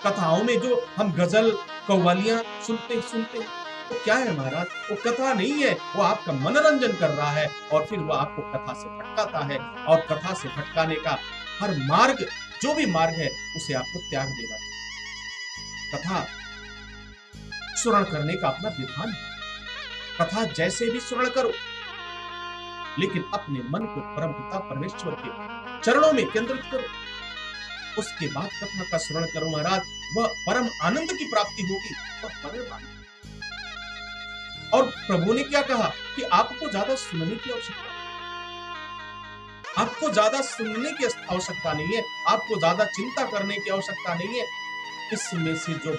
कथाओं में जो हम गजल कव्वालियां सुनते सुनते हैं, वो क्या है महाराज? वो कथा नहीं है, वो आपका मनोरंजन कर रहा है और फिर वो आपको कथा से भटकाता है। और कथा से भटकाने का हर मार्ग, जो भी मार्ग है, उसे आपको त्याग देना चाहिए। कथा श्रवण करने का अपना विधान है। कथा जैसे भी श्रवण करो, लेकिन अपने मन को परमपिता परमेश्वर के चरणों में केंद्रित करो। उसके बाद कथा का श्रवण करो महाराज, वह परम आनंद की प्राप्ति होगी, वह परम आनंद। और प्रभु ने क्या कहा कि आपको ज्यादा सुनने की आवश्यकता, आपको ज्यादा सुनने की आवश्यकता नहीं है, आपको ज्यादा चिंता करने की आवश्यकता नहीं है। इसमें से जो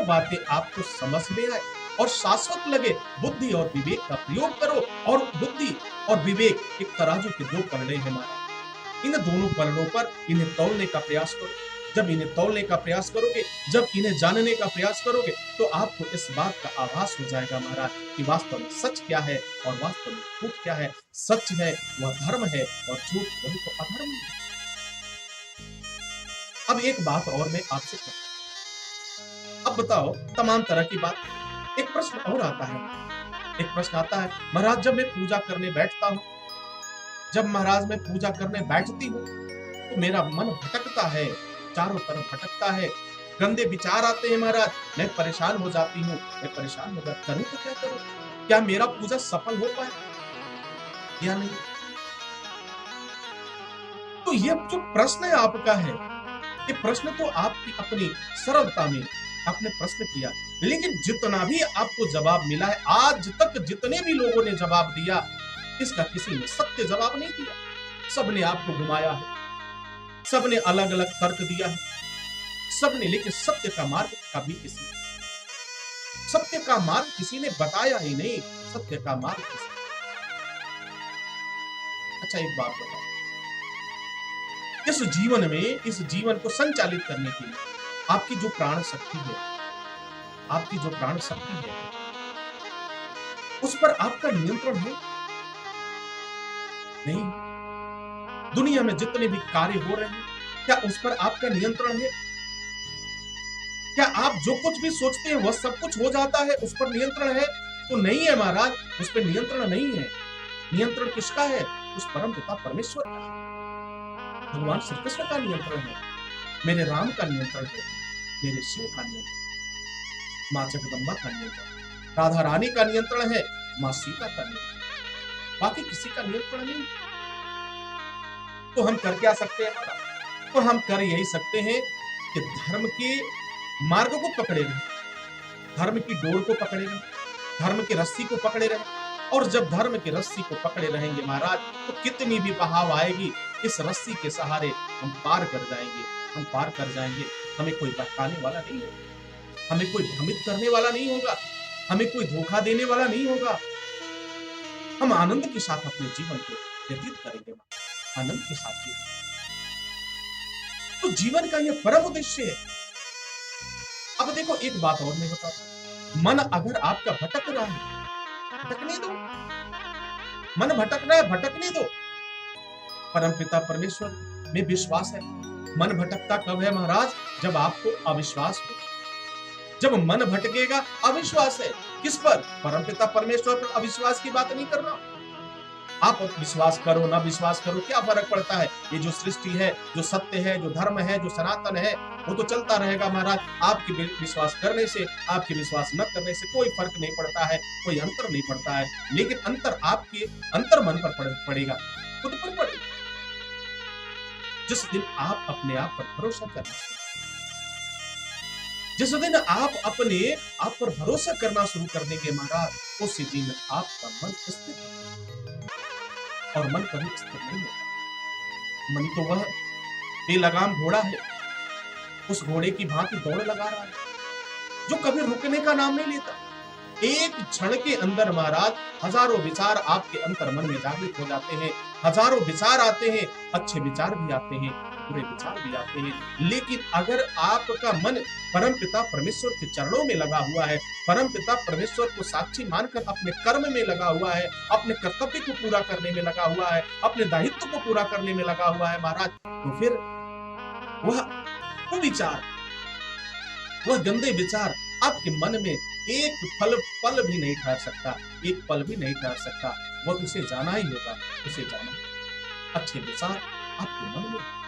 बातें आपको समझ में आए और शाश्वत लगे, बुद्धि और विवेक का प्रयोग करो। और बुद्धि और विवेक एक तराजू के दो पलड़े हैं महाराज, इन दोनों पलड़ों पर इन्हें तौलने का प्रयास करो। जब इन्हें तौलने का प्रयास करोगे, जब इन्हें जानने का प्रयास करोगे, तो आपको इस बात का आभास हो जाएगा महाराज कि वास्तव में सच क्या है और वास्तव में झूठ क्या है। सच है वह धर्म है और झूठ वही तो अधर्म है। अब एक बात और मैं आपसे कहता हूं, अब बताओ तमाम तरह की बात। एक प्रश्न और आता है, महाराज जब मैं पूजा करने बैठता हूं, जब महाराज मैं पूजा करने बैठती हूँ, तो मेरा मन भटकता है, चारों तरफ भटकता है, गंदे विचार आते हैं महाराज, मैं परेशान हो जाती हूँ, करूँ तो क्या करूँ? क्या मेरा पूजा सफल हो पाए या नहीं? तो ये जो प्रश्न है आपका है, ये प्रश्न तो आपकी अपनी सरलता में आपने प्रश्न किया, लेकिन जितना भी आपको जवाब मिला है, आज तक जितने भी लोगों ने जवाब दिया, इसका किसी ने सत्य जवाब नहीं दिया। सबने आपको घुमाया है, सबने अलग अलग तर्क दिया है, सबने, लेकिन सत्य का मार्ग किसी ने बताया ही नहीं। सत्य का मार्ग किसी। अच्छा एक बात बताओ, इस जीवन को संचालित करने के लिए आपकी जो प्राण शक्ति है, उस पर आपका नियंत्रण है? नहीं। दुनिया में जितने भी कार्य हो रहे हैं, क्या उस पर आपका नियंत्रण है? क्या आप जो कुछ भी सोचते हैं वह सब कुछ हो जाता है, उस पर नियंत्रण है? तो नहीं है महाराज, उस पर नियंत्रण नहीं है। नियंत्रण किसका है? उस परम पिता परमेश्वर का, भगवान श्री कृष्ण का नियंत्रण है, मेरे राम का नियंत्रण है, मेरे शिव का नियंत्रण, मां जगदम्बा का नियंत्रण, राधा रानी का नियंत्रण है, मां सीता का नियंत्रण, बाकी किसी का नियंत्रण नहीं। तो हम कर क्या सकते हैं महाराज? तो हम कर यही सकते हैं कि धर्म के मार्ग को पकड़े रहें, धर्म की डोर को पकड़े रहें, धर्म की रस्सी को पकड़े रहें। और जब धर्म की रस्सी को पकड़े रहेंगे महाराज, तो कितनी भी बहाव आएगी, इस रस्सी के सहारे हम पार कर जाएंगे। हमें कोई बहकाने वाला नहीं होगा, हमें कोई भ्रमित करने वाला नहीं होगा, हमें कोई धोखा देने वाला नहीं होगा। हम आनंद के साथ अपने जीवन को व्यतीत करेंगे, आनंद के साथ जीवन। तो जीवन का यह परम उद्देश्य है। अब देखो एक बात और मैं बताता हूं, मन अगर आपका भटक रहा है, भटकने दो। मन भटक रहा है, भटकने दो। परमपिता परमेश्वर में विश्वास है। मन भटकता कब है महाराज? जब आपको अविश्वास हो। जब मन भटकेगा, अविश्वास है किस पर? परमपिता परमेश्वर पर। अविश्वास की बात नहीं कर रहा हूं। आप विश्वास करो ना विश्वास करो, क्या फर्क पड़ता है? ये जो सृष्टि है, जो सत्य है, जो धर्म है, जो सनातन है, वो तो चलता रहेगा महाराज। आपके विश्वास करने से, आपके विश्वास न करने से कोई फर्क नहीं पड़ता है, कोई अंतर नहीं पड़ता है। लेकिन अंतर आपके अंतर मन पर पड़ेगा, खुद पर पड़ेगा। जिस दिन आप अपने आप पर भरोसा करना शुरू, जिस दिन आप अपने आप पर भरोसा करना शुरू कर देंगे महाराज, उसी दिन आपका मन स्थिर होगा। और मन कभी स्थिर नहीं होता। मन तो वह बेलगाम घोड़ा है, उस घोड़े की भांति दौड़ लगा रहा है, जो कभी रुकने का नाम नहीं लेता। एक क्षण के अंदर महाराज हजारों विचार आपके अंतर मन में जागृत हो जाते हैं, हजारों विचार आते हैं, अच्छे विचार भी आते हैं, बुरे विचार भी आते हैं। लेकिन अगर आपका मन परमपिता परमेश्वर के चरणों में लगा हुआ है, परमपिता परमेश्वर को साक्षी मानकर अपने कर्म में लगा हुआ है, अपने कर्तव्य को पूरा करने में लगा हुआ है, अपने दायित्व को पूरा करने में लगा हुआ है महाराज, तो फिर वह विचार वह गंदे विचार आपके मन में एक पल भी नहीं ठहर सकता, एक पल भी नहीं ठहर सकता। वह उसे जाना ही होगा, उसे जाना। अच्छे विचार आपके मन में